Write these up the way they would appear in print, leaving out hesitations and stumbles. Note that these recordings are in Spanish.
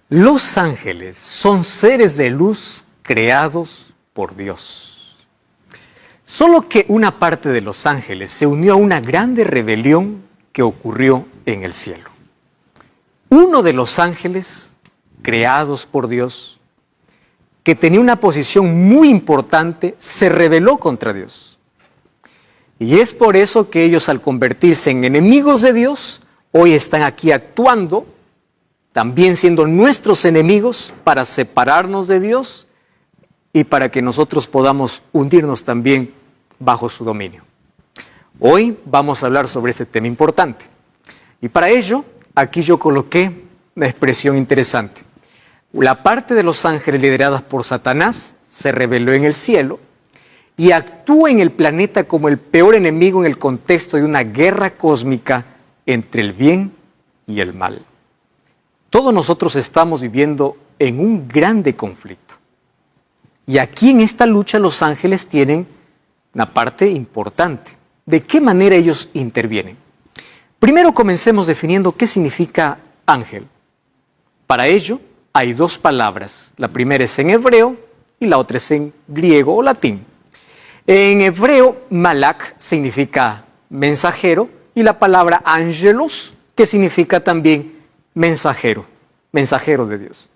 Los ángeles son seres de luz creados por Dios. Solo que una parte de los ángeles se unió a una grande rebelión que ocurrió en el cielo. Uno de los ángeles, creados por Dios, que tenía una posición muy importante, se rebeló contra Dios. Y es por eso que ellos, al convertirse en enemigos de Dios, hoy están aquí actuando, también siendo nuestros enemigos, para separarnos de Dios y para que nosotros podamos hundirnos también bajo su dominio. Hoy vamos a hablar sobre este tema importante. Y para ello, aquí yo coloqué una expresión interesante. La parte de los ángeles lideradas por Satanás se rebeló en el cielo y actúa en el planeta como el peor enemigo en el contexto de una guerra cósmica entre el bien y el mal. Todos nosotros estamos viviendo en un grande conflicto. Y aquí en esta lucha los ángeles tienen una parte importante. ¿De qué manera ellos intervienen? Primero comencemos definiendo qué significa ángel. Para ello hay dos palabras. La primera es en hebreo y la otra es en griego o latín. En hebreo, malak significa mensajero y la palabra ángelos, que significa también mensajero, mensajero de Dios.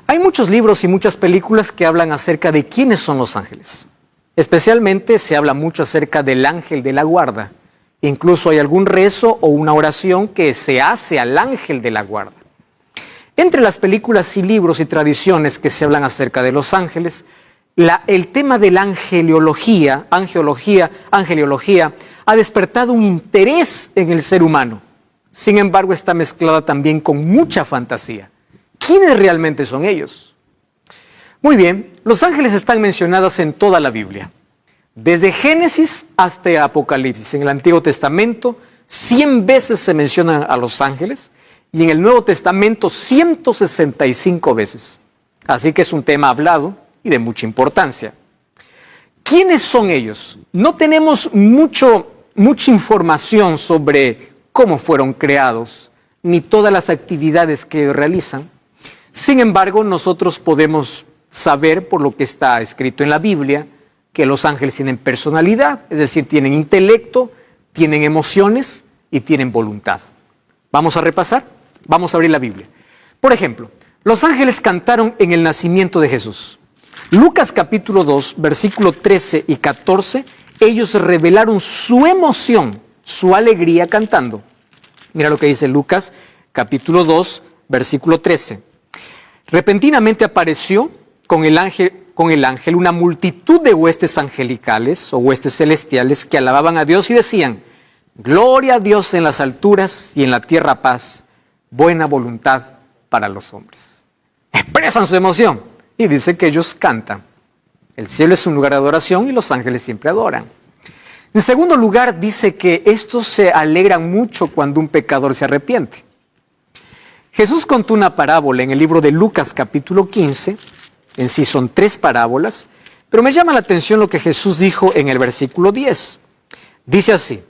Hay muchos libros y muchas películas que hablan acerca de quiénes son los ángeles. Especialmente se habla mucho acerca del ángel de la guarda. Incluso hay algún rezo o una oración que se hace al ángel de la guarda. Entre las películas y libros y tradiciones que se hablan acerca de los ángeles, el tema de la angeliología ha despertado un interés en el ser humano. Sin embargo, está mezclada también con mucha fantasía. ¿Quiénes realmente son ellos? Muy bien, los ángeles están mencionados en toda la Biblia. Desde Génesis hasta Apocalipsis. En el Antiguo Testamento, 100 veces se mencionan a los ángeles y en el Nuevo Testamento, 165 veces. Así que es un tema hablado y de mucha importancia. ¿Quiénes son ellos? No tenemos mucha información sobre cómo fueron creados, ni todas las actividades que realizan. Sin embargo, nosotros podemos saber, por lo que está escrito en la Biblia, que los ángeles tienen personalidad, es decir, tienen intelecto, tienen emociones y tienen voluntad. ¿Vamos a repasar? Vamos a abrir la Biblia. Por ejemplo, los ángeles cantaron en el nacimiento de Jesús. Lucas capítulo 2, versículo 13 y 14, ellos revelaron su emoción, su alegría cantando. Mira lo que dice Lucas capítulo 2, versículo 13. Repentinamente apareció con el ángel una multitud de huestes angelicales o huestes celestiales que alababan a Dios y decían: gloria a Dios en las alturas y en la tierra paz, buena voluntad para los hombres. Expresan su emoción y dice que ellos cantan. El cielo es un lugar de adoración y los ángeles siempre adoran. En segundo lugar, dice que estos se alegran mucho cuando un pecador se arrepiente. Jesús contó una parábola en el libro de Lucas capítulo 15, en sí son 3 parábolas, pero me llama la atención lo que Jesús dijo en el versículo 10. Dice así: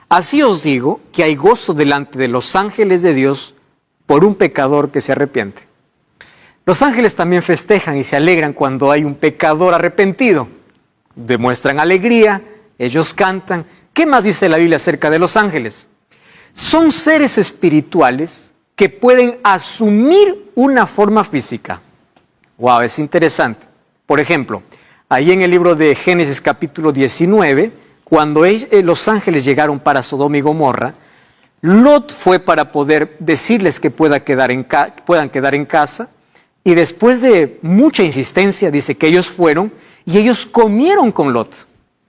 así os digo que hay gozo delante de los ángeles de Dios por un pecador que se arrepiente. Los ángeles también festejan y se alegran cuando hay un pecador arrepentido. Demuestran alegría, ellos cantan. ¿Qué más dice la Biblia acerca de los ángeles? Son seres espirituales que pueden asumir una forma física. Wow, es interesante. Por ejemplo, ahí en el libro de Génesis capítulo 19, cuando los ángeles llegaron para Sodoma y Gomorra, Lot fue para poder decirles que puedan quedar en casa, y después de mucha insistencia dice que ellos fueron y ellos comieron con Lot.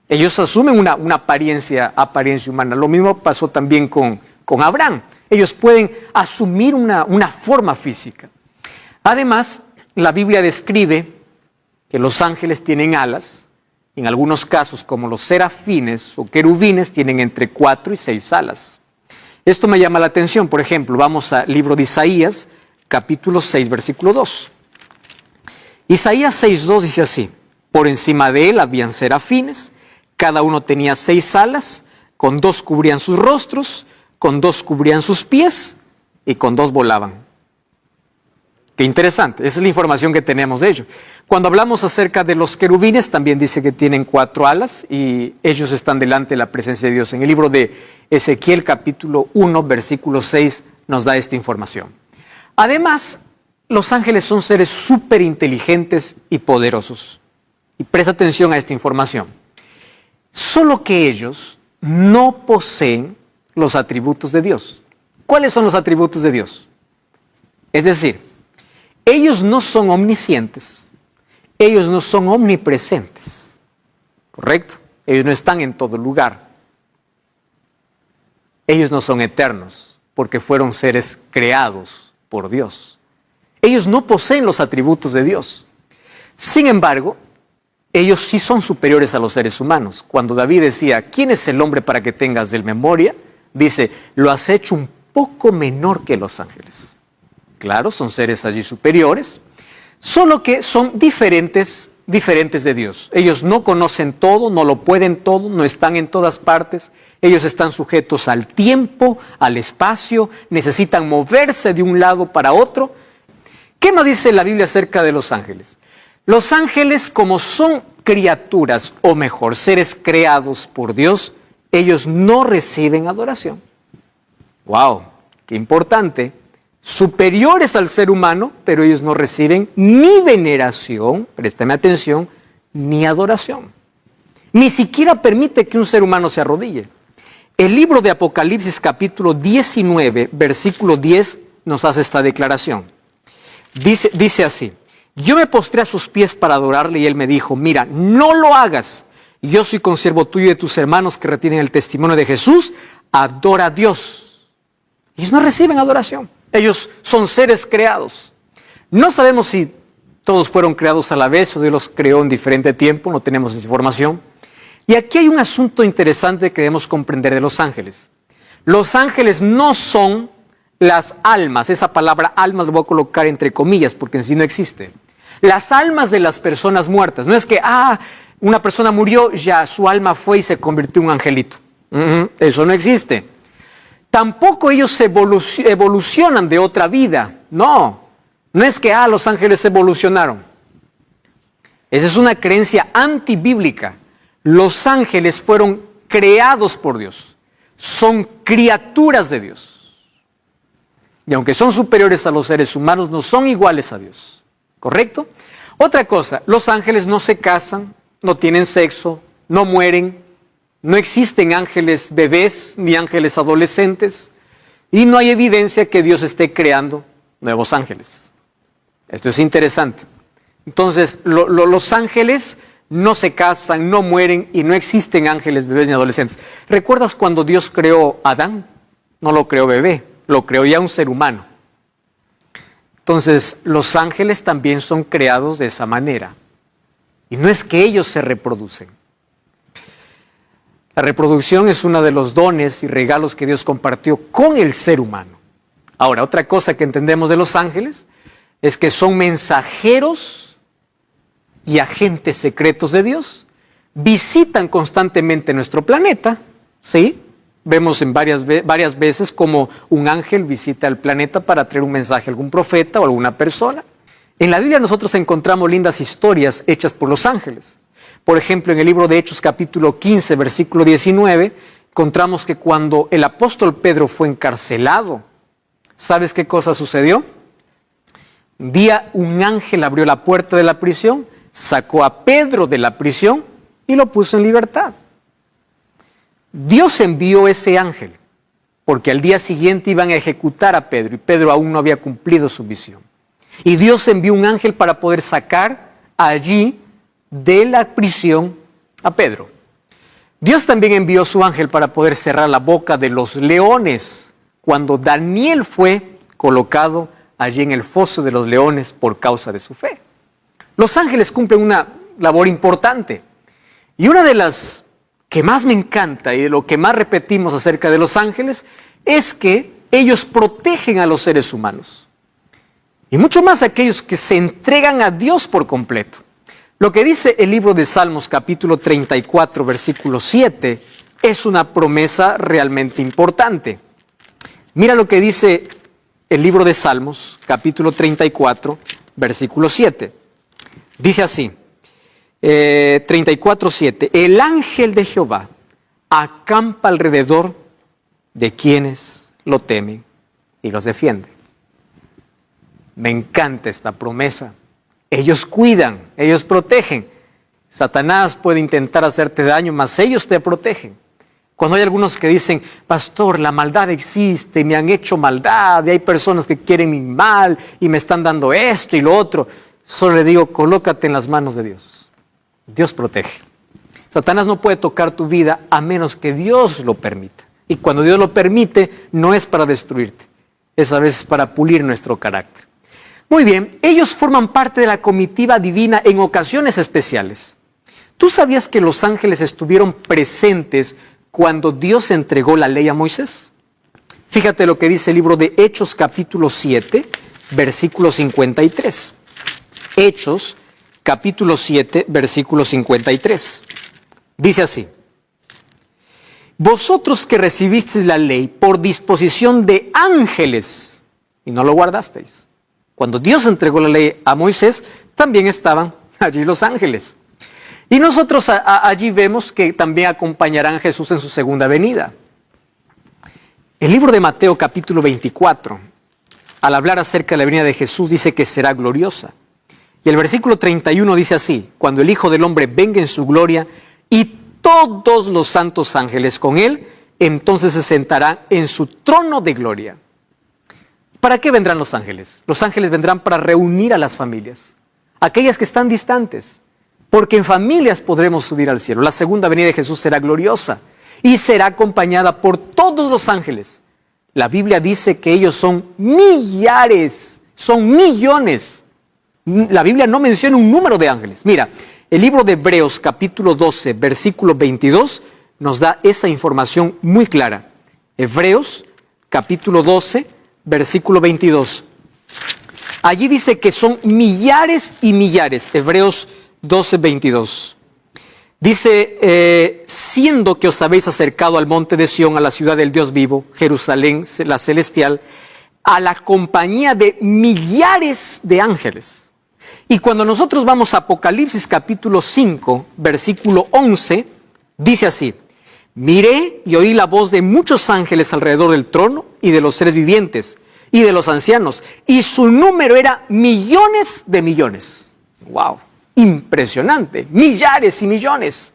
Ellos asumen una apariencia humana. Lo mismo pasó también con Abraham. Ellos pueden asumir una forma física. Además, la Biblia describe que los ángeles tienen alas. En algunos casos, como los serafines o querubines, tienen entre 4 y 6 alas. Esto me llama la atención. Por ejemplo, vamos al libro de Isaías, capítulo 6, versículo 2. Isaías 6:2 dice así: por encima de él habían serafines, cada uno tenía 6 alas, con 2 cubrían sus rostros, con 2 cubrían sus pies y con 2 volaban. Qué interesante, esa es la información que tenemos de ellos. Cuando hablamos acerca de los querubines, también dice que tienen 4 alas y ellos están delante de la presencia de Dios. En el libro de Ezequiel, capítulo 1, versículo 6, nos da esta información. Además, los ángeles son seres súper inteligentes y poderosos. Y presta atención a esta información. Solo que ellos no poseen los atributos de Dios. ¿Cuáles son los atributos de Dios? Es decir, ellos no son omniscientes, ellos no son omnipresentes, ¿correcto? Ellos no están en todo lugar. Ellos no son eternos, porque fueron seres creados por Dios. Ellos no poseen los atributos de Dios. Sin embargo, ellos sí son superiores a los seres humanos. Cuando David decía, ¿quién es el hombre para que tengas de él memoria? Dice, lo has hecho un poco menor que los ángeles. Claro, son seres allí superiores, solo que son diferentes de Dios. Ellos no conocen todo, no lo pueden todo, no están en todas partes. Ellos están sujetos al tiempo, al espacio, necesitan moverse de un lado para otro. ¿Qué más dice la Biblia acerca de los ángeles? Los ángeles, como son criaturas, o mejor, seres creados por Dios, ellos no reciben adoración. ¡Wow! ¡Qué importante! Superiores al ser humano, pero ellos no reciben ni veneración, préstame atención, ni adoración. Ni siquiera permite que un ser humano se arrodille. El libro de Apocalipsis capítulo 19, versículo 10, nos hace esta declaración. Dice así, yo me postré a sus pies para adorarle y él me dijo, mira, no lo hagas. Yo soy consiervo tuyo y de tus hermanos que retienen el testimonio de Jesús, adora a Dios. Ellos no reciben adoración. Ellos son seres creados. No sabemos si todos fueron creados a la vez o Dios los creó en diferente tiempo, no tenemos esa información. Y aquí hay un asunto interesante que debemos comprender de los ángeles. Los ángeles no son las almas, esa palabra almas lo voy a colocar entre comillas porque en sí no existe. Las almas de las personas muertas, no es que, una persona murió, ya su alma fue y se convirtió en un angelito. Eso no existe. Tampoco ellos evolucionan de otra vida. No es que los ángeles evolucionaron. Esa es una creencia antibíblica. Los ángeles fueron creados por Dios. Son criaturas de Dios. Y aunque son superiores a los seres humanos, no son iguales a Dios. ¿Correcto? Otra cosa, los ángeles no se casan, no tienen sexo, no mueren. No existen ángeles bebés ni ángeles adolescentes y no hay evidencia que Dios esté creando nuevos ángeles. Esto es interesante. Entonces, los ángeles no se casan, no mueren y no existen ángeles bebés ni adolescentes. ¿Recuerdas cuando Dios creó a Adán? No lo creó bebé, lo creó ya un ser humano. Entonces, los ángeles también son creados de esa manera. Y no es que ellos se reproducen. La reproducción es uno de los dones y regalos que Dios compartió con el ser humano. Ahora, otra cosa que entendemos de los ángeles es que son mensajeros y agentes secretos de Dios. Visitan constantemente nuestro planeta, ¿sí? Vemos en varias veces como un ángel visita el planeta para traer un mensaje a algún profeta o alguna persona. En la Biblia nosotros encontramos lindas historias hechas por los ángeles. Por ejemplo, en el libro de Hechos capítulo 15, versículo 19, encontramos que cuando el apóstol Pedro fue encarcelado, ¿sabes qué cosa sucedió? Un día un ángel abrió la puerta de la prisión, sacó a Pedro de la prisión y lo puso en libertad. Dios envió ese ángel, porque al día siguiente iban a ejecutar a Pedro y Pedro aún no había cumplido su misión. Y Dios envió un ángel para poder sacar allí de la prisión a Pedro. Dios también envió su ángel para poder cerrar la boca de los leones cuando Daniel fue colocado allí en el foso de los leones por causa de su fe. Los ángeles cumplen una labor importante y una de las que más me encanta y de lo que más repetimos acerca de los ángeles es que ellos protegen a los seres humanos y mucho más a aquellos que se entregan a Dios por completo. Lo que dice el libro de Salmos capítulo 34 versículo 7 es una promesa realmente importante. Mira lo que dice el libro de Salmos, capítulo 34, versículo 7. Dice así, 34, 7. El ángel de Jehová acampa alrededor de quienes lo temen y los defiende. Me encanta esta promesa. Ellos cuidan, ellos protegen. Satanás puede intentar hacerte daño, mas ellos te protegen. Cuando hay algunos que dicen, pastor, la maldad existe, me han hecho maldad, y hay personas que quieren mi mal, y me están dando esto y lo otro, solo le digo, colócate en las manos de Dios. Dios protege. Satanás no puede tocar tu vida a menos que Dios lo permita. Y cuando Dios lo permite, no es para destruirte, es a veces para pulir nuestro carácter. Muy bien, ellos forman parte de la comitiva divina en ocasiones especiales. ¿Tú sabías que los ángeles estuvieron presentes cuando Dios entregó la ley a Moisés? Fíjate lo que dice el libro de Hechos capítulo 7, versículo 53. Hechos capítulo 7, versículo 53. Dice así: vosotros que recibisteis la ley por disposición de ángeles y no lo guardasteis. Cuando Dios entregó la ley a Moisés, también estaban allí los ángeles. Y nosotros allí vemos que también acompañarán a Jesús en su segunda venida. El libro de Mateo capítulo 24, al hablar acerca de la venida de Jesús, dice que será gloriosa. Y el versículo 31 dice así: cuando el Hijo del Hombre venga en su gloria y todos los santos ángeles con él, entonces se sentará en su trono de gloria. ¿Para qué vendrán los ángeles? Los ángeles vendrán para reunir a las familias, aquellas que están distantes, porque en familias podremos subir al cielo. La segunda venida de Jesús será gloriosa y será acompañada por todos los ángeles. La Biblia dice que ellos son millares, son millones. La Biblia no menciona un número de ángeles. Mira, el libro de Hebreos capítulo 12, versículo 22, nos da esa información muy clara. Hebreos capítulo 12, versículo 22. Allí dice que son millares y millares. Hebreos 12, 22. Dice, siendo que os habéis acercado al monte de Sión, a la ciudad del Dios vivo, Jerusalén, la celestial, a la compañía de millares de ángeles. Y cuando nosotros vamos a Apocalipsis capítulo 5, versículo 11, dice así: miré y oí la voz de muchos ángeles alrededor del trono y de los seres vivientes y de los ancianos, y su número era millones de millones. ¡Wow! Impresionante, millares y millones.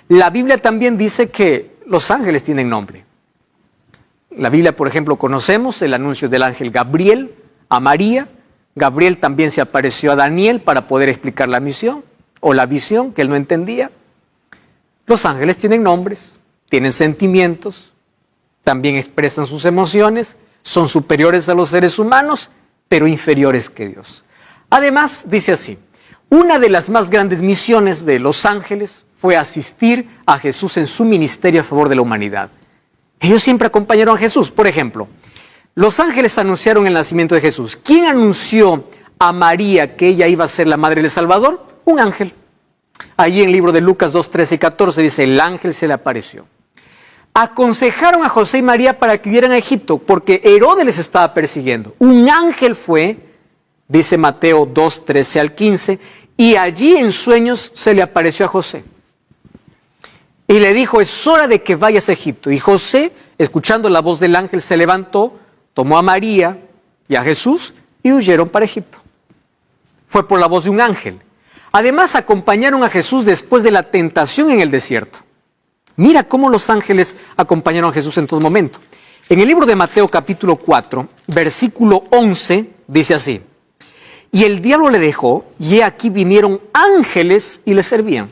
La Biblia también dice que los ángeles tienen nombre. La Biblia, por ejemplo, conocemos el anuncio del ángel Gabriel a María. Gabriel también se apareció a Daniel para poder explicar la misión o la visión que él no entendía. Los ángeles tienen nombres, tienen sentimientos, también expresan sus emociones, son superiores a los seres humanos, pero inferiores que Dios. Además, dice así: una de las más grandes misiones de los ángeles fue asistir a Jesús en su ministerio a favor de la humanidad. Ellos siempre acompañaron a Jesús. Por ejemplo, los ángeles anunciaron el nacimiento de Jesús. ¿Quién anunció a María que ella iba a ser la madre del Salvador? Un ángel. Allí en el libro de Lucas 2, 13 y 14 dice: el ángel se le apareció. Aconsejaron a José y María para que huyeran a Egipto, porque Herodes les estaba persiguiendo. Un ángel fue, dice Mateo 2, 13 al 15, y allí en sueños se le apareció a José. Y le dijo: es hora de que vayas a Egipto. Y José, escuchando la voz del ángel, se levantó, tomó a María y a Jesús y huyeron para Egipto. Fue por la voz de un ángel. Además, acompañaron a Jesús después de la tentación en el desierto. Mira cómo los ángeles acompañaron a Jesús en todo momento. En el libro de Mateo capítulo 4, versículo 11, dice así: y el diablo le dejó, y he aquí vinieron ángeles y le servían.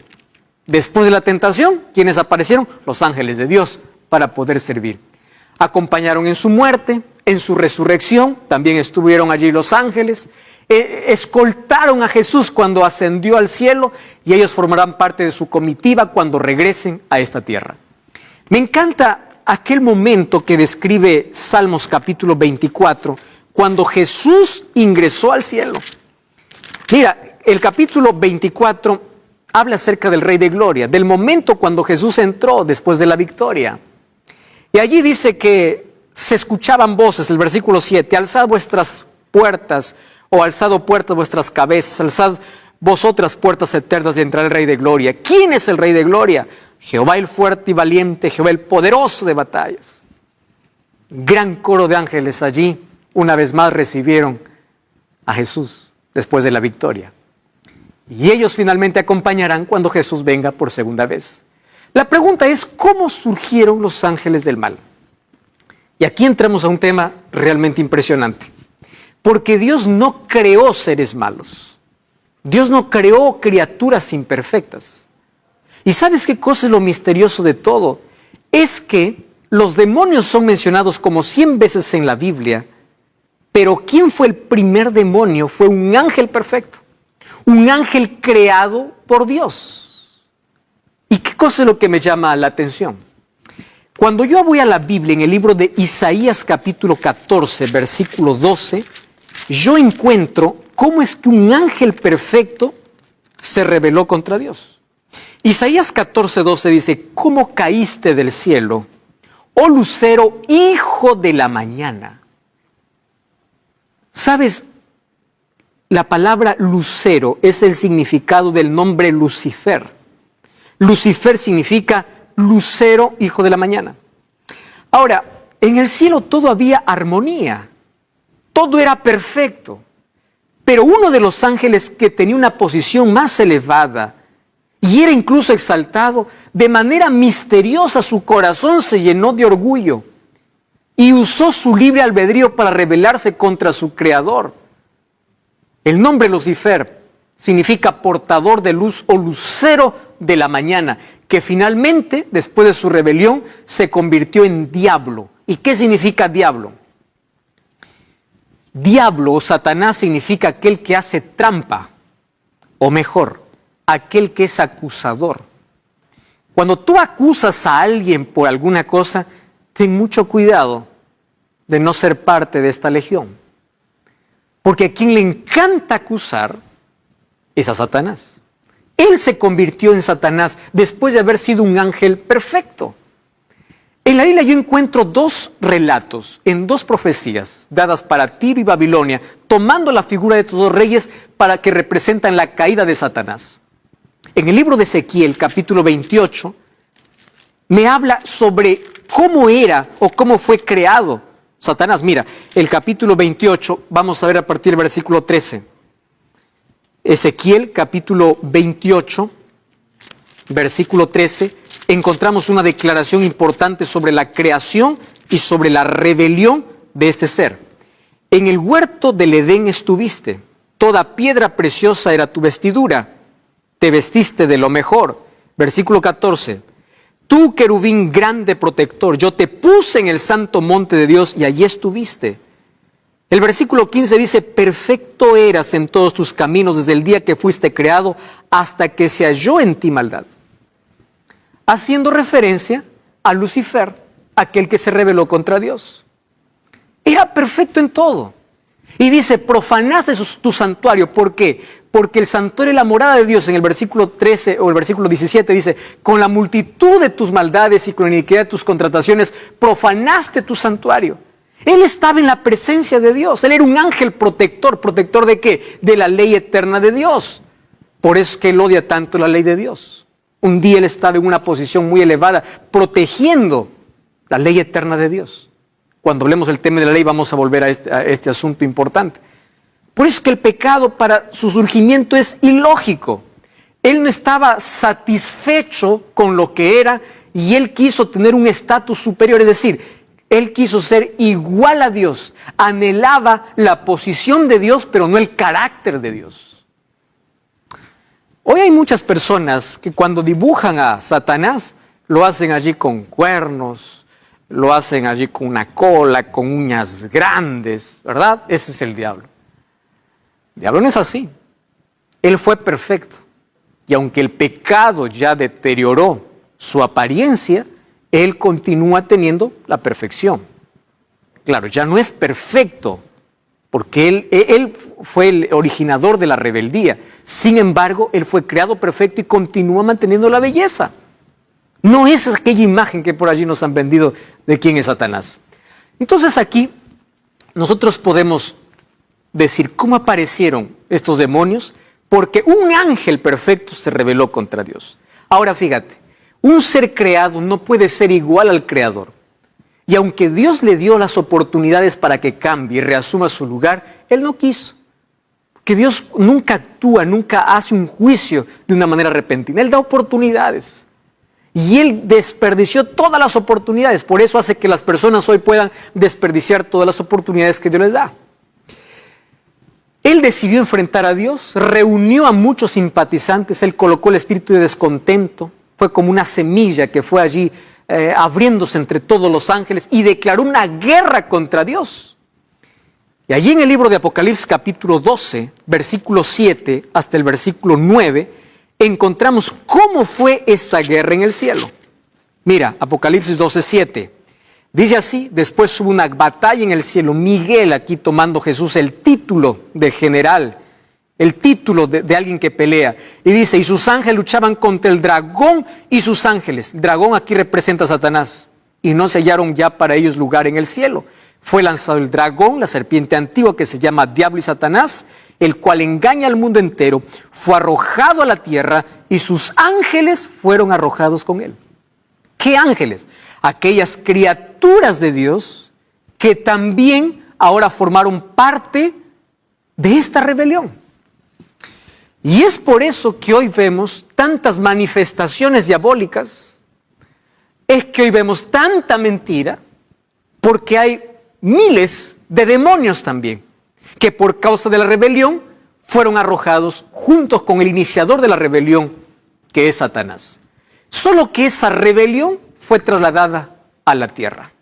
Después de la tentación, ¿quiénes aparecieron? Los ángeles de Dios, para poder servir. Acompañaron en su muerte, en su resurrección, también estuvieron allí los ángeles. Escoltaron a Jesús cuando ascendió al cielo, y ellos formarán parte de su comitiva cuando regresen a esta tierra. Me encanta aquel momento que describe Salmos capítulo 24, cuando Jesús ingresó al cielo. Mira, el capítulo 24 habla acerca del Rey de Gloria, del momento cuando Jesús entró después de la victoria. Y allí dice que se escuchaban voces, el versículo 7, alzad vuestras puertas, o alzado puertas vuestras cabezas, alzad vosotras puertas eternas y entrará el Rey de Gloria. ¿Quién es el Rey de Gloria? Jehová el fuerte y valiente, Jehová el poderoso de batallas. Gran coro de ángeles allí, una vez más recibieron a Jesús después de la victoria. Y ellos finalmente acompañarán cuando Jesús venga por segunda vez. La pregunta es, ¿cómo surgieron los ángeles del mal? Y aquí entramos a un tema realmente impresionante. Porque Dios no creó seres malos. Dios no creó criaturas imperfectas. ¿Y sabes qué cosa es lo misterioso de todo? Es que los demonios son mencionados como 100 veces en la Biblia, pero ¿quién fue el primer demonio? Fue un ángel perfecto. Un ángel creado por Dios. ¿Y qué cosa es lo que me llama la atención? Cuando yo voy a la Biblia, en el libro de Isaías capítulo 14, versículo 12, yo encuentro cómo es que un ángel perfecto se rebeló contra Dios. Isaías 14, 12 dice, ¿cómo caíste del cielo, oh lucero, hijo de la mañana? ¿Sabes? La palabra lucero es el significado del nombre Lucifer. Lucifer significa lucero, hijo de la mañana. Ahora, en el cielo todo había armonía, todo era perfecto, pero uno de los ángeles que tenía una posición más elevada y era incluso exaltado, de manera misteriosa su corazón se llenó de orgullo y usó su libre albedrío para rebelarse contra su creador. El nombre Lucifer significa portador de luz o lucero de la mañana, que finalmente, después de su rebelión, se convirtió en diablo. ¿Y qué significa diablo? Diablo o Satanás significa aquel que hace trampa, o mejor, aquel que es acusador. Cuando tú acusas a alguien por alguna cosa, ten mucho cuidado de no ser parte de esta legión. Porque a quien le encanta acusar es a Satanás. Él se convirtió en Satanás después de haber sido un ángel perfecto. En la Biblia yo encuentro dos relatos en dos profecías dadas para Tiro y Babilonia, tomando la figura de estos dos reyes para que representan la caída de Satanás. En el libro de Ezequiel, capítulo 28, me habla sobre cómo era o cómo fue creado Satanás. Mira, el capítulo 28, vamos a ver a partir del versículo 13. Ezequiel, capítulo 28, versículo 13, encontramos una declaración importante sobre la creación y sobre la rebelión de este ser. En el huerto del Edén estuviste, toda piedra preciosa era tu vestidura, te vestiste de lo mejor. Versículo 14. Tú, querubín grande protector, yo te puse en el santo monte de Dios y allí estuviste. El versículo 15 dice, perfecto eras en todos tus caminos desde el día que fuiste creado hasta que se halló en ti maldad. Haciendo referencia a Lucifer, aquel que se rebeló contra Dios. Era perfecto en todo. Y dice, profanaste tu santuario. ¿Por qué? Porque el santuario es la morada de Dios. En el versículo 13 o el versículo 17 dice, con la multitud de tus maldades y con la iniquidad de tus contrataciones, profanaste tu santuario. Él estaba en la presencia de Dios. Él era un ángel protector. ¿Protector de qué? De la ley eterna de Dios. Por eso es que él odia tanto la ley de Dios. Un día él estaba en una posición muy elevada, protegiendo la ley eterna de Dios. Cuando hablemos del tema de la ley vamos a volver a este asunto importante. Por eso es que el pecado para su surgimiento es ilógico. Él no estaba satisfecho con lo que era y él quiso tener un estatus superior, es decir, él quiso ser igual a Dios, anhelaba la posición de Dios, pero no el carácter de Dios. Hoy hay muchas personas que cuando dibujan a Satanás, lo hacen allí con cuernos, lo hacen allí con una cola, con uñas grandes, ¿verdad? Ese es el diablo. El diablo no es así. Él fue perfecto. Y aunque el pecado ya deterioró su apariencia, él continúa teniendo la perfección. Claro, ya no es perfecto, porque él fue el originador de la rebeldía. Sin embargo, él fue creado perfecto y continúa manteniendo la belleza. No es aquella imagen que por allí nos han vendido de quién es Satanás. Entonces aquí nosotros podemos decir cómo aparecieron estos demonios, porque un ángel perfecto se rebeló contra Dios. Ahora fíjate, un ser creado no puede ser igual al creador. Y aunque Dios le dio las oportunidades para que cambie y reasuma su lugar, Él no quiso. Que Dios nunca actúa, nunca hace un juicio de una manera repentina. Él da oportunidades. Y Él desperdició todas las oportunidades. Por eso hace que las personas hoy puedan desperdiciar todas las oportunidades que Dios les da. Él decidió enfrentar a Dios, reunió a muchos simpatizantes, Él colocó el espíritu de descontento. Fue como una semilla que fue allí abriéndose entre todos los ángeles y declaró una guerra contra Dios. Y allí en el libro de Apocalipsis capítulo 12, versículo 7 hasta el versículo 9, encontramos cómo fue esta guerra en el cielo. Mira, Apocalipsis 12, 7. Dice así: después hubo una batalla en el cielo. Miguel, aquí tomando Jesús el título de general, el título de alguien que pelea. Y dice, y sus ángeles luchaban contra el dragón y sus ángeles. El dragón aquí representa a Satanás. Y no se hallaron ya para ellos lugar en el cielo. Fue lanzado el dragón, la serpiente antigua que se llama Diablo y Satanás, el cual engaña al mundo entero. Fue arrojado a la tierra y sus ángeles fueron arrojados con él. ¿Qué ángeles? Aquellas criaturas de Dios que también ahora formaron parte de esta rebelión. Y es por eso que hoy vemos tantas manifestaciones diabólicas, es que hoy vemos tanta mentira, porque hay miles de demonios también, que por causa de la rebelión fueron arrojados juntos con el iniciador de la rebelión, que es Satanás. Solo que esa rebelión fue trasladada a la tierra.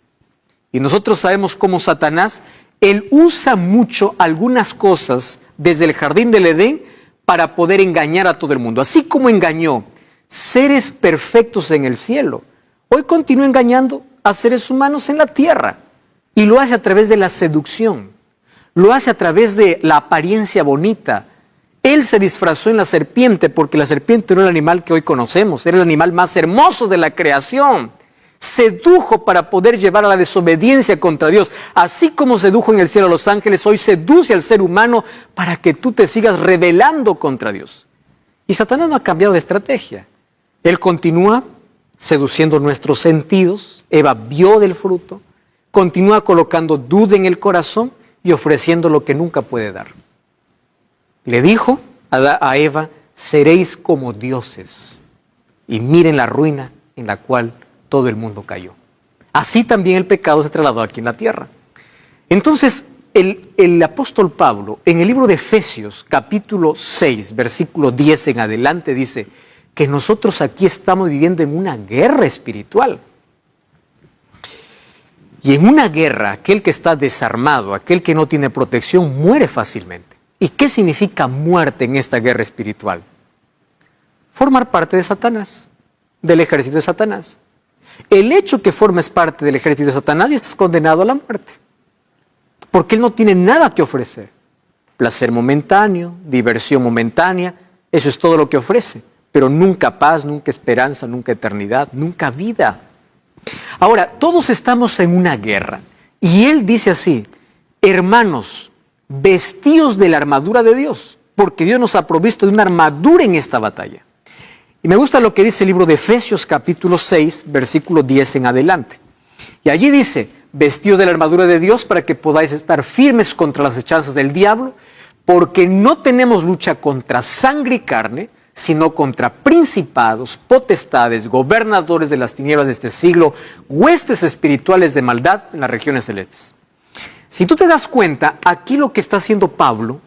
Y nosotros sabemos cómo Satanás, él usa mucho algunas cosas desde el jardín del Edén para poder engañar a todo el mundo. Así como engañó seres perfectos en el cielo, hoy continúa engañando a seres humanos en la tierra. Y lo hace a través de la seducción, lo hace a través de la apariencia bonita. Él se disfrazó en la serpiente porque la serpiente no era el animal que hoy conocemos, era el animal más hermoso de la creación. Sedujo para poder llevar a la desobediencia contra Dios. Así como sedujo en el cielo a los ángeles, hoy seduce al ser humano para que tú te sigas rebelando contra Dios. Y Satanás no ha cambiado de estrategia. Él continúa seduciendo nuestros sentidos. Eva vio del fruto. Continúa colocando duda en el corazón y ofreciendo lo que nunca puede dar. Le dijo a Eva, seréis como dioses. Y miren la ruina en la cual todo el mundo cayó. Así también el pecado se trasladó aquí en la tierra. Entonces, el apóstol Pablo, en el libro de Efesios, capítulo 6, versículo 10 en adelante, dice que nosotros aquí estamos viviendo en una guerra espiritual. Y en una guerra, aquel que está desarmado, aquel que no tiene protección, muere fácilmente. ¿Y qué significa muerte en esta guerra espiritual? Formar parte de Satanás, del ejército de Satanás. El hecho que formes parte del ejército de Satanás, ya estás condenado a la muerte. Porque él no tiene nada que ofrecer. Placer momentáneo, diversión momentánea, eso es todo lo que ofrece. Pero nunca paz, nunca esperanza, nunca eternidad, nunca vida. Ahora, todos estamos en una guerra. Y él dice así, hermanos, vestíos de la armadura de Dios, porque Dios nos ha provisto de una armadura en esta batalla. Y me gusta lo que dice el libro de Efesios capítulo 6, versículo 10 en adelante. Y allí dice, vestidos de la armadura de Dios para que podáis estar firmes contra las hechanzas del diablo, porque no tenemos lucha contra sangre y carne, sino contra principados, potestades, gobernadores de las tinieblas de este siglo, huestes espirituales de maldad en las regiones celestes. Si tú te das cuenta, aquí lo que está haciendo Pablo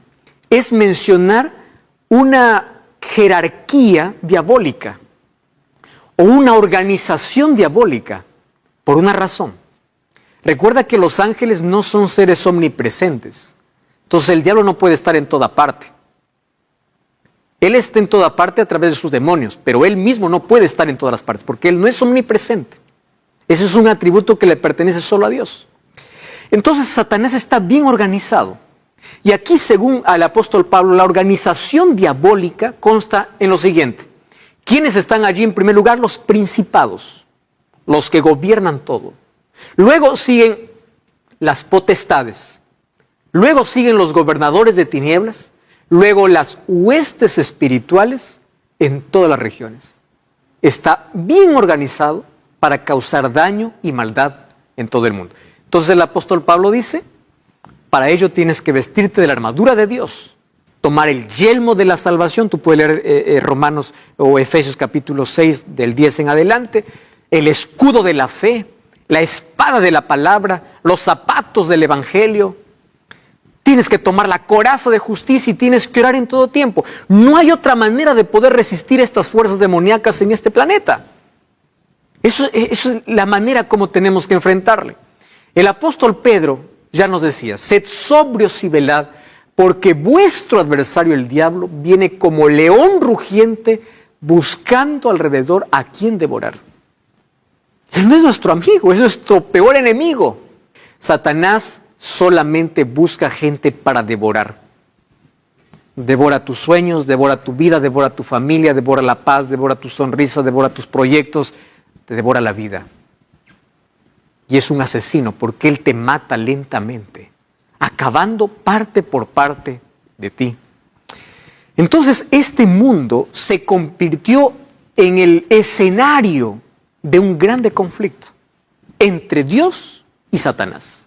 es mencionar una jerarquía diabólica o una organización diabólica por una razón. Recuerda que los ángeles no son seres omnipresentes. Entonces el diablo no puede estar en toda parte. Él está en toda parte a través de sus demonios, pero él mismo no puede estar en todas las partes porque él no es omnipresente. Ese es un atributo que le pertenece solo a Dios. Entonces Satanás está bien organizado. Y aquí, según el apóstol Pablo, la organización diabólica consta en lo siguiente. ¿Quiénes están allí en primer lugar? Los principados, los que gobiernan todo. Luego siguen las potestades. Luego siguen los gobernadores de tinieblas, luego las huestes espirituales en todas las regiones. Está bien organizado para causar daño y maldad en todo el mundo. Entonces el apóstol Pablo dice, para ello tienes que vestirte de la armadura de Dios, tomar el yelmo de la salvación. Tú puedes leer Romanos o Efesios capítulo 6 del 10 en adelante, el escudo de la fe, la espada de la palabra, los zapatos del evangelio. Tienes que tomar la coraza de justicia y tienes que orar en todo tiempo. No hay otra manera de poder resistir estas fuerzas demoníacas en este planeta. Eso es la manera como tenemos que enfrentarle. El apóstol Pedro ya nos decía, sed sobrios y velad, porque vuestro adversario el diablo viene como león rugiente buscando alrededor a quien devorar. Él no es nuestro amigo, es nuestro peor enemigo. Satanás solamente busca gente para devorar. Devora tus sueños, devora tu vida, devora tu familia, devora la paz, devora tu sonrisa, devora tus proyectos, te devora la vida. Y es un asesino porque él te mata lentamente, acabando parte por parte de ti. Entonces este mundo se convirtió en el escenario de un grande conflicto entre Dios y Satanás.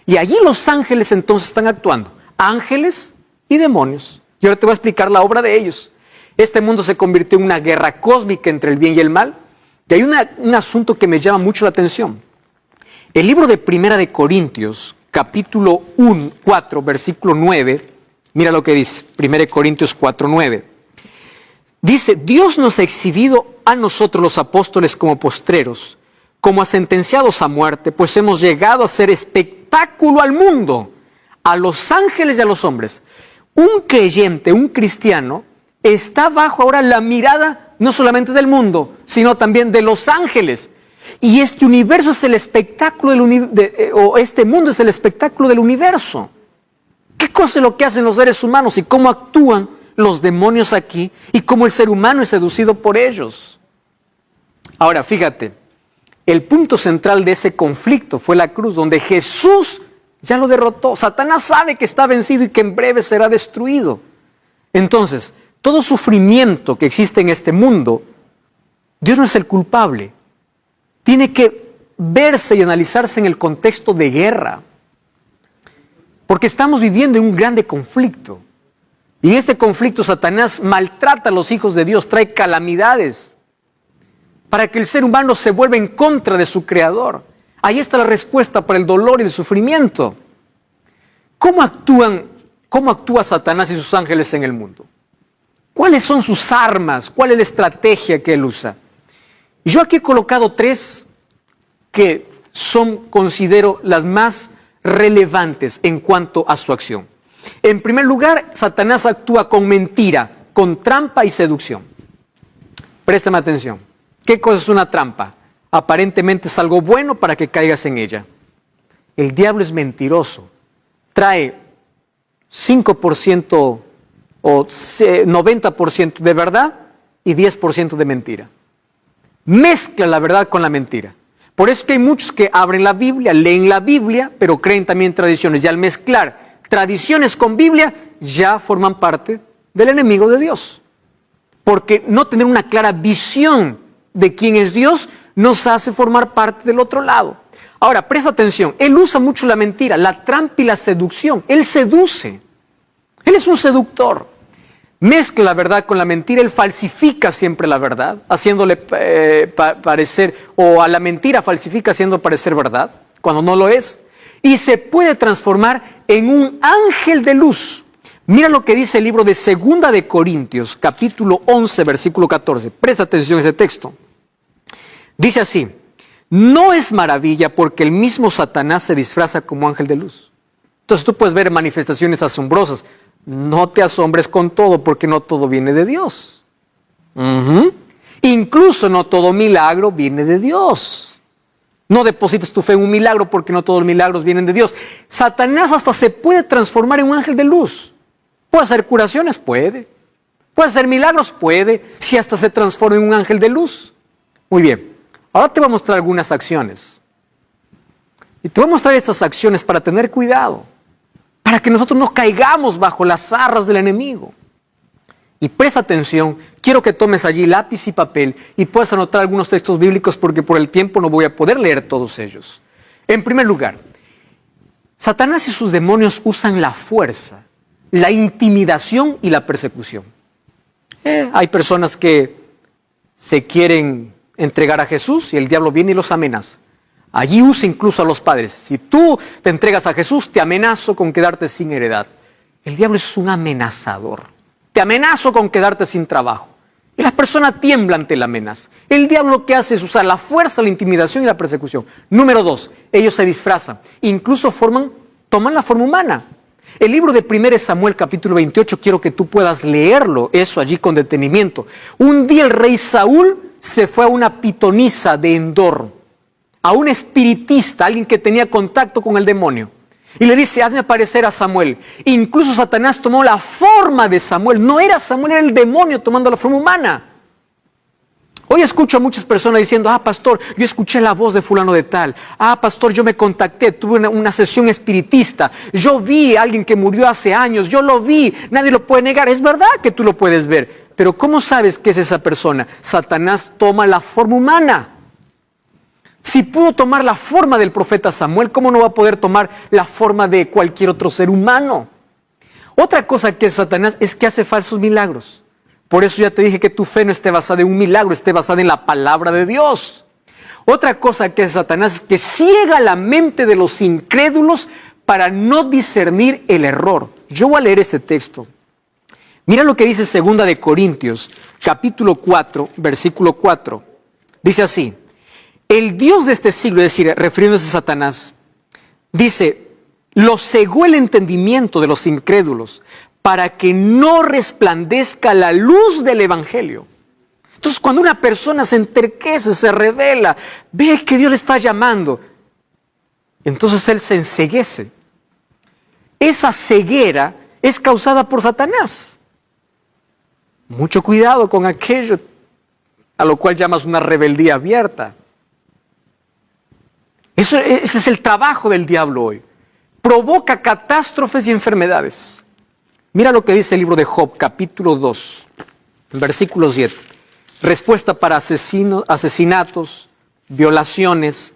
Y allí los ángeles entonces están actuando, ángeles y demonios. Y ahora te voy a explicar la obra de ellos. Este mundo se convirtió en una guerra cósmica entre el bien y el mal. Y hay un asunto que me llama mucho la atención. El libro de Primera de Corintios, capítulo 4, versículo 9, mira lo que dice, 1 Corintios 4, 9. Dice, Dios nos ha exhibido a nosotros los apóstoles como postreros, como a sentenciados a muerte, pues hemos llegado a ser espectáculo al mundo, a los ángeles y a los hombres. Un creyente, un cristiano, está bajo ahora la mirada no solamente del mundo, sino también de los ángeles. Y este universo es el espectáculo o este mundo es el espectáculo del universo. ¿Qué cosa es lo que hacen los seres humanos y cómo actúan los demonios aquí y cómo el ser humano es seducido por ellos? Ahora, fíjate, el punto central de ese conflicto fue la cruz, donde Jesús ya lo derrotó. Satanás sabe que está vencido y que en breve será destruido. Entonces, todo sufrimiento que existe en este mundo, Dios no es el culpable. Tiene que verse y analizarse en el contexto de guerra. Porque estamos viviendo en un grande conflicto. Y en este conflicto Satanás maltrata a los hijos de Dios, trae calamidades para que el ser humano se vuelva en contra de su creador. Ahí está la respuesta para el dolor y el sufrimiento. ¿Cómo actúa Satanás y sus ángeles en el mundo? ¿Cuáles son sus armas? ¿Cuál es la estrategia que él usa? Y yo aquí he colocado 3 que considero las más relevantes en cuanto a su acción. En primer lugar, Satanás actúa con mentira, con trampa y seducción. Préstame atención. ¿Qué cosa es una trampa? Aparentemente es algo bueno para que caigas en ella. El diablo es mentiroso. Trae 5% o 90% de verdad y 10% de mentira. Mezcla la verdad con la mentira. Por eso es que hay muchos que abren la Biblia, leen la Biblia, pero creen también tradiciones. Y al mezclar tradiciones con Biblia, ya forman parte del enemigo de Dios. Porque no tener una clara visión de quién es Dios nos hace formar parte del otro lado. Ahora, presta atención. Él usa mucho la mentira, la trampa y la seducción. Él seduce. Él es un seductor. Mezcla la verdad con la mentira, él falsifica siempre la verdad, haciéndole parecer, o a la mentira falsifica haciendo parecer verdad, cuando no lo es, y se puede transformar en un ángel de luz. Mira lo que dice el libro de 2 de Corintios, capítulo 11, versículo 14. Presta atención a ese texto. Dice así, no es maravilla porque el mismo Satanás se disfraza como ángel de luz. Entonces tú puedes ver manifestaciones asombrosas. No te asombres con todo, porque no todo viene de Dios. Incluso no todo milagro viene de Dios. No deposites tu fe en un milagro, porque no todos los milagros vienen de Dios. Satanás hasta se puede transformar en un ángel de luz. ¿Puede hacer curaciones? Puede. ¿Puede hacer milagros? Puede. Si hasta se transforma en un ángel de luz. Muy bien. Ahora te voy a mostrar algunas acciones. Y te voy a mostrar estas acciones para tener cuidado, para que nosotros no caigamos bajo las zarras del enemigo. Y presta atención, quiero que tomes allí lápiz y papel y puedas anotar algunos textos bíblicos porque por el tiempo no voy a poder leer todos ellos. En primer lugar, Satanás y sus demonios usan la fuerza, la intimidación y la persecución. Hay personas que se quieren entregar a Jesús y el diablo viene y los amenaza. Allí usa incluso a los padres. Si tú te entregas a Jesús, te amenazo con quedarte sin heredad. El diablo es un amenazador. Te amenazo con quedarte sin trabajo. Y las personas tiemblan ante la amenaza. El diablo lo que hace es usar la fuerza, la intimidación y la persecución. Número 2, ellos se disfrazan. Incluso toman la forma humana. El libro de 1 Samuel capítulo 28, quiero que tú puedas leerlo, eso allí con detenimiento. Un día el rey Saúl se fue a una pitonisa de Endor, a un espiritista, alguien que tenía contacto con el demonio. Y le dice, hazme aparecer a Samuel. Incluso Satanás tomó la forma de Samuel. No era Samuel, era el demonio tomando la forma humana. Hoy escucho a muchas personas diciendo, pastor, yo escuché la voz de fulano de tal. Pastor, yo me contacté, tuve una sesión espiritista. Yo vi a alguien que murió hace años, yo lo vi, nadie lo puede negar. Es verdad que tú lo puedes ver, pero ¿cómo sabes que es esa persona? Satanás toma la forma humana. Si pudo tomar la forma del profeta Samuel, ¿cómo no va a poder tomar la forma de cualquier otro ser humano? Otra cosa que es Satanás es que hace falsos milagros. Por eso ya te dije que tu fe no esté basada en un milagro, esté basada en la palabra de Dios. Otra cosa que es Satanás es que ciega la mente de los incrédulos para no discernir el error. Yo voy a leer este texto. Mira lo que dice 2 de Corintios, capítulo 4, versículo 4. Dice así, el Dios de este siglo, es decir, refiriéndose a Satanás, dice, lo cegó el entendimiento de los incrédulos para que no resplandezca la luz del Evangelio. Entonces, cuando una persona se enterquece, se revela, ve que Dios le está llamando, entonces él se enceguece. Esa ceguera es causada por Satanás. Mucho cuidado con aquello a lo cual llamas una rebeldía abierta. Ese es el trabajo del diablo hoy. Provoca catástrofes y enfermedades. Mira lo que dice el libro de Job, capítulo 2, versículo 7. Respuesta para asesinatos, violaciones,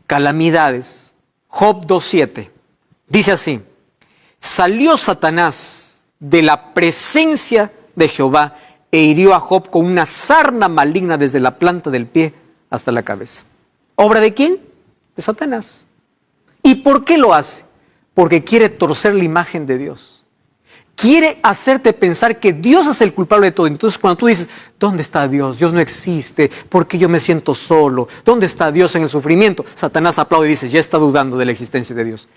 calamidades. Job 2:7. Dice así, salió Satanás de la presencia de Jehová e hirió a Job con una sarna maligna desde la planta del pie hasta la cabeza. ¿Obra de quién? De Satanás. ¿Y por qué lo hace? Porque quiere torcer la imagen de Dios. Quiere hacerte pensar que Dios es el culpable de todo. Entonces cuando tú dices, ¿dónde está Dios? Dios no existe, ¿por qué yo me siento solo? ¿Dónde está Dios en el sufrimiento? Satanás aplaude y dice, ya está dudando de la existencia de Dios.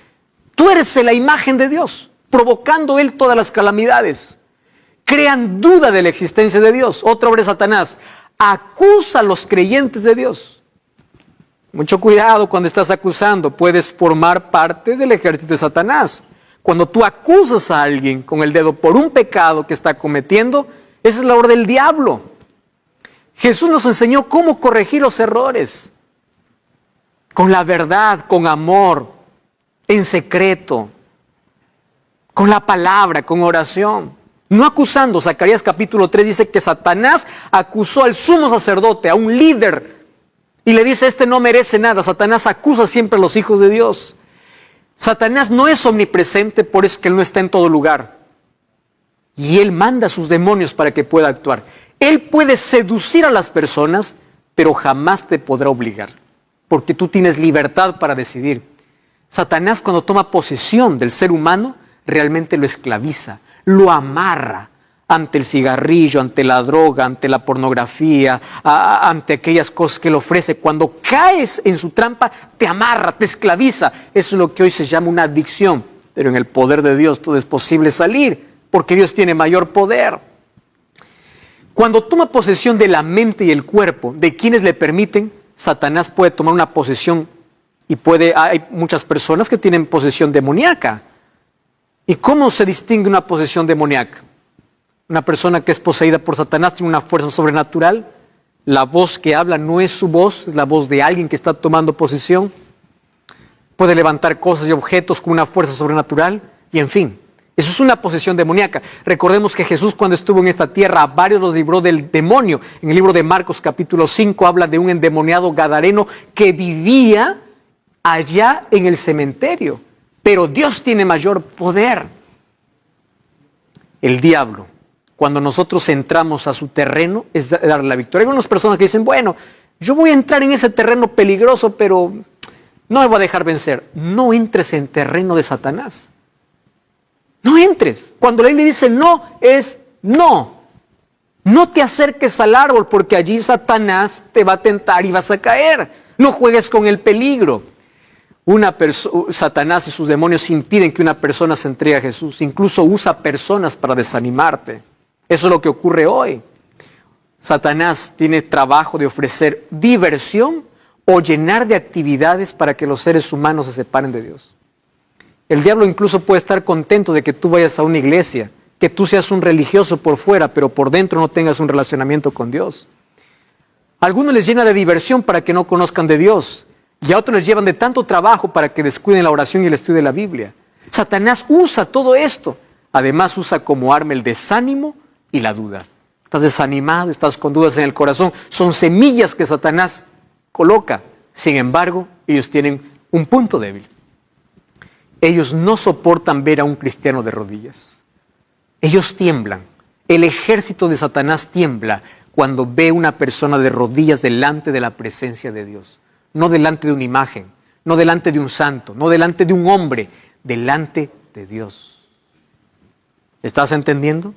Tú eres la imagen de Dios, provocando Él todas las calamidades. Crean duda de la existencia de Dios. Otra obra de Satanás, acusa a los creyentes de Dios. Mucho cuidado cuando estás acusando, puedes formar parte del ejército de Satanás. Cuando tú acusas a alguien con el dedo por un pecado que está cometiendo, esa es la obra del diablo. Jesús nos enseñó cómo corregir los errores. Con la verdad, con amor, en secreto, con la palabra, con oración. No acusando. Zacarías capítulo 3 dice que Satanás acusó al sumo sacerdote, a un líder, y le dice, este no merece nada. Satanás acusa siempre a los hijos de Dios. Satanás no es omnipresente, por eso es que él no está en todo lugar. Y él manda a sus demonios para que pueda actuar. Él puede seducir a las personas, pero jamás te podrá obligar, porque tú tienes libertad para decidir. Satanás, cuando toma posesión del ser humano, realmente lo esclaviza, lo amarra ante el cigarrillo, ante la droga, ante la pornografía, ante aquellas cosas que él ofrece. Cuando caes en su trampa, te amarra, te esclaviza. Eso es lo que hoy se llama una adicción. Pero en el poder de Dios todo es posible salir, porque Dios tiene mayor poder. Cuando toma posesión de la mente y el cuerpo de quienes le permiten, Satanás puede tomar una posesión y hay muchas personas que tienen posesión demoníaca. ¿Y cómo se distingue una posesión demoníaca? Una persona que es poseída por Satanás tiene una fuerza sobrenatural. La voz que habla no es su voz, es la voz de alguien que está tomando posesión. puede levantar cosas y objetos con una fuerza sobrenatural, y en fin, eso es una posesión demoníaca. Recordemos que Jesús, cuando estuvo en esta tierra, a varios los libró del demonio. En el libro de Marcos capítulo 5 habla de un endemoniado gadareno que vivía allá en el cementerio. Pero Dios tiene mayor poder. El diablo, cuando nosotros entramos a su terreno, es darle la victoria. Hay unas personas que dicen, bueno, yo voy a entrar en ese terreno peligroso, pero no me voy a dejar vencer. No entres en terreno de Satanás. No entres. Cuando la Biblia dice no, es no. No te acerques al árbol porque allí Satanás te va a tentar y vas a caer. No juegues con el peligro. Satanás y sus demonios impiden que una persona se entregue a Jesús. Incluso usa personas para desanimarte. Eso es lo que ocurre hoy. Satanás tiene trabajo de ofrecer diversión o llenar de actividades para que los seres humanos se separen de Dios. El diablo incluso puede estar contento de que tú vayas a una iglesia, que tú seas un religioso por fuera, pero por dentro no tengas un relacionamiento con Dios. A algunos les llena de diversión para que no conozcan de Dios, y a otros les llevan de tanto trabajo para que descuiden la oración y el estudio de la Biblia. Satanás usa todo esto. Además usa como arma el desánimo y la duda. Estás desanimado, estás con dudas en el corazón. Son semillas que Satanás coloca. Sin embargo, ellos tienen un punto débil. Ellos no soportan ver a un cristiano de rodillas. Ellos tiemblan. El ejército de Satanás tiembla cuando ve una persona de rodillas delante de la presencia de Dios. No delante de una imagen, no delante de un santo, no delante de un hombre, delante de Dios. ¿Estás entendiendo?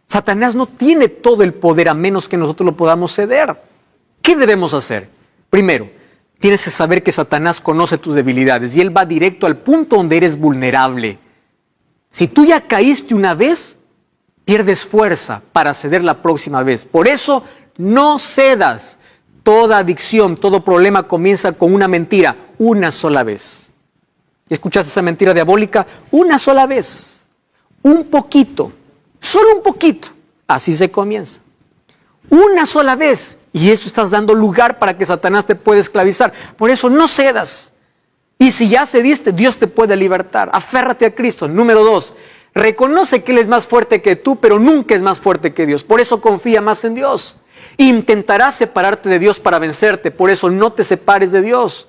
Satanás no tiene todo el poder a menos que nosotros lo podamos ceder. ¿Qué debemos hacer? Primero, tienes que saber que Satanás conoce tus debilidades y él va directo al punto donde eres vulnerable. Si tú ya caíste una vez, pierdes fuerza para ceder la próxima vez. Por eso, no cedas. Toda adicción, todo problema comienza con una mentira, una sola vez. ¿Escuchaste esa mentira diabólica? Una sola vez. Un poquito. Solo un poquito. Así se comienza. Una sola vez. Y eso estás dando lugar para que Satanás te pueda esclavizar. Por eso no cedas. Y si ya cediste, Dios te puede libertar. Aférrate a Cristo. Número 2. Reconoce que Él es más fuerte que tú, pero nunca es más fuerte que Dios. Por eso confía más en Dios. Intentarás separarte de Dios para vencerte. Por eso no te separes de Dios.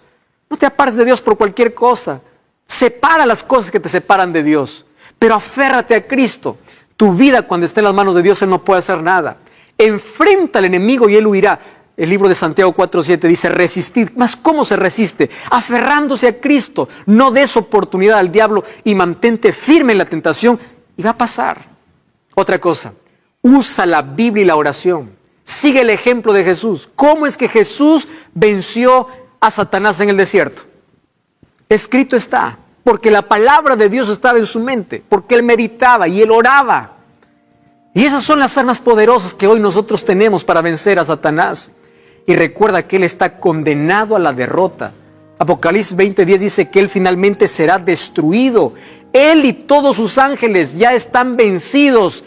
No te apartes de Dios por cualquier cosa. Separa las cosas que te separan de Dios. Pero aférrate a Cristo. Tu vida, cuando esté en las manos de Dios, Él no puede hacer nada. Enfrenta al enemigo y Él huirá. El libro de Santiago 4:7 dice, resistid. ¿Mas cómo se resiste? Aferrándose a Cristo. No des oportunidad al diablo y mantente firme en la tentación y va a pasar. Otra cosa, usa la Biblia y la oración. Sigue el ejemplo de Jesús. ¿Cómo es que Jesús venció a Satanás en el desierto? Escrito está, porque la palabra de Dios estaba en su mente, porque Él meditaba y Él oraba. Y esas son las armas poderosas que hoy nosotros tenemos para vencer a Satanás. Y recuerda que Él está condenado a la derrota. Apocalipsis 20:10 dice que Él finalmente será destruido. Él y todos sus ángeles ya están vencidos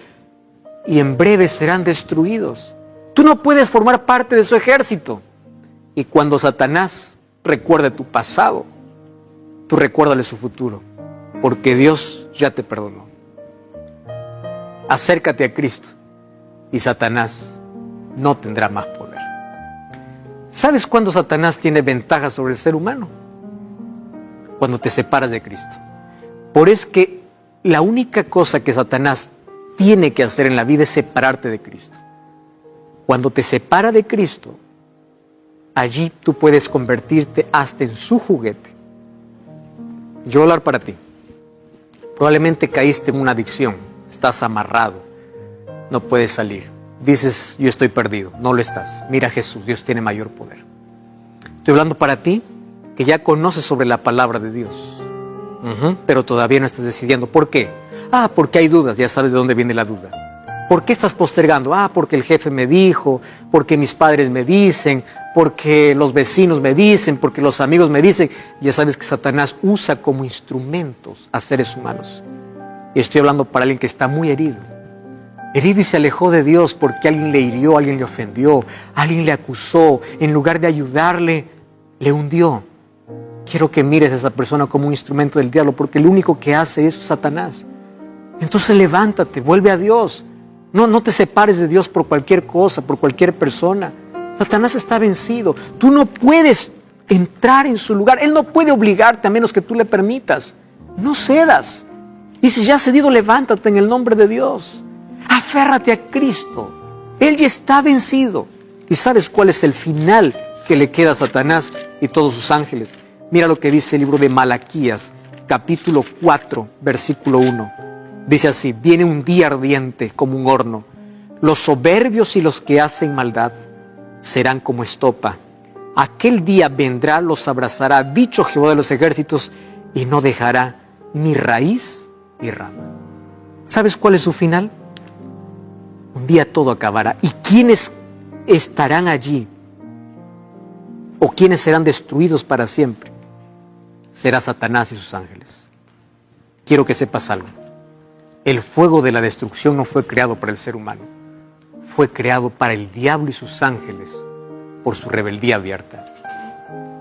y en breve serán destruidos. Tú no puedes formar parte de su ejército. Y cuando Satanás recuerde tu pasado, tú recuérdale su futuro, porque Dios ya te perdonó. Acércate a Cristo y Satanás no tendrá más poder. ¿Sabes cuándo Satanás tiene ventaja sobre el ser humano? Cuando te separas de Cristo. Por eso es que la única cosa que Satanás tiene que hacer en la vida es separarte de Cristo. Cuando te separa de Cristo, allí tú puedes convertirte hasta en su juguete. Yo voy a hablar para ti. Probablemente caíste en una adicción, estás amarrado, no puedes salir. Dices, yo estoy perdido. No lo estás. Mira a Jesús, Dios tiene mayor poder. Estoy hablando para ti que ya conoces sobre la palabra de Dios, pero todavía no estás decidiendo. ¿Por qué? Porque hay dudas, ya sabes de dónde viene la duda. ¿Por qué estás postergando? Porque el jefe me dijo, porque mis padres me dicen, porque los vecinos me dicen, porque los amigos me dicen. Ya sabes que Satanás usa como instrumentos a seres humanos. Y estoy hablando para alguien que está muy herido. Herido y se alejó de Dios porque alguien le hirió, alguien le ofendió, alguien le acusó. En lugar de ayudarle, le hundió. quiero que mires a esa persona como un instrumento del diablo, porque el único que hace eso es Satanás. Entonces levántate, vuelve a Dios. No te separes de Dios por cualquier cosa, por cualquier persona. Satanás está vencido. Tú no puedes entrar en su lugar. Él no puede obligarte a menos que tú le permitas. No cedas. Y si ya has cedido, levántate en el nombre de Dios. Aférrate a Cristo. Él ya está vencido. ¿Y sabes cuál es el final que le queda a Satanás y todos sus ángeles? Mira lo que dice el libro de Malaquías, capítulo 4, versículo 1. Dice así: viene un día ardiente como un horno. Los soberbios y los que hacen maldad serán como estopa. Aquel día vendrá, los abrazará, dicho Jehová de los ejércitos, y no dejará ni raíz ni rama. ¿Sabes cuál es su final? Un día todo acabará. ¿Y quiénes estarán allí? ¿O quiénes serán destruidos para siempre? Será Satanás y sus ángeles. Quiero que sepas algo. El fuego de la destrucción no fue creado para el ser humano. Fue creado para el diablo y sus ángeles por su rebeldía abierta.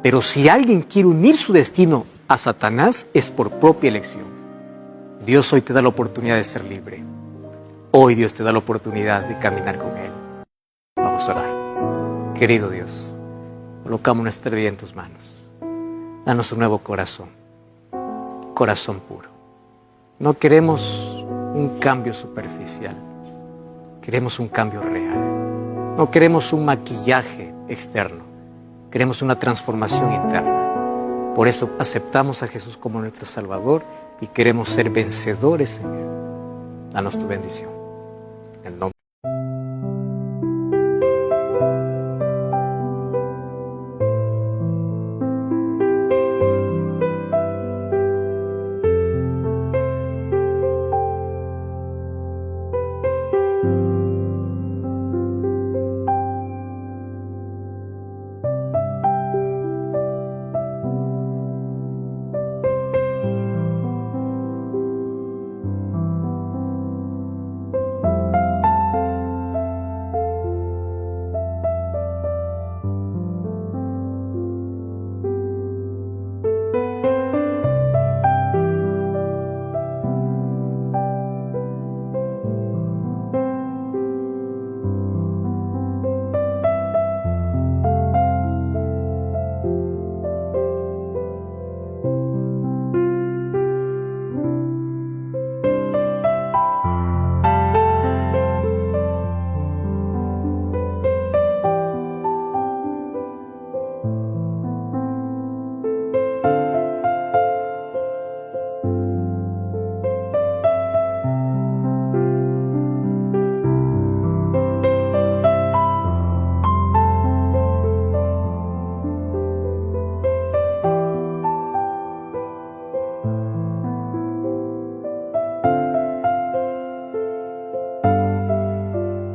Pero si alguien quiere unir su destino a Satanás, es por propia elección. Dios hoy te da la oportunidad de ser libre. Hoy Dios te da la oportunidad de caminar con Él. Vamos a orar. Querido Dios, colocamos nuestra vida en tus manos. Danos un nuevo corazón, corazón puro. No queremos un cambio superficial, queremos un cambio real. No queremos un maquillaje externo, queremos una transformación interna. Por eso aceptamos a Jesús como nuestro Salvador y queremos ser vencedores en Él. Danos tu bendición. En el nombre